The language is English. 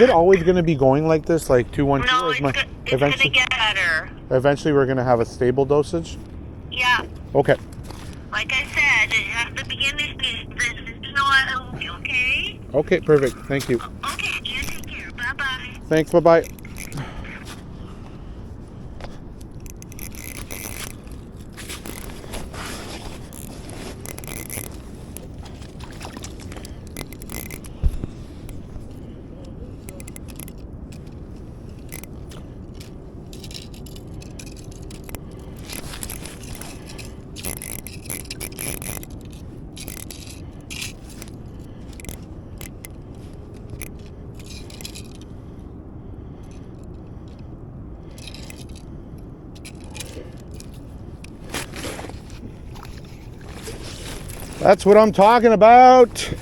Is it always going to be going like this, like 212? No, Or it's going to get better. Eventually we're going to have a stable dosage? Yeah. Okay. Like I said, at the beginning, there's no other, okay? Okay, perfect. Thank you. Okay, you take care. Bye-bye. Thanks, bye-bye. That's what I'm talking about.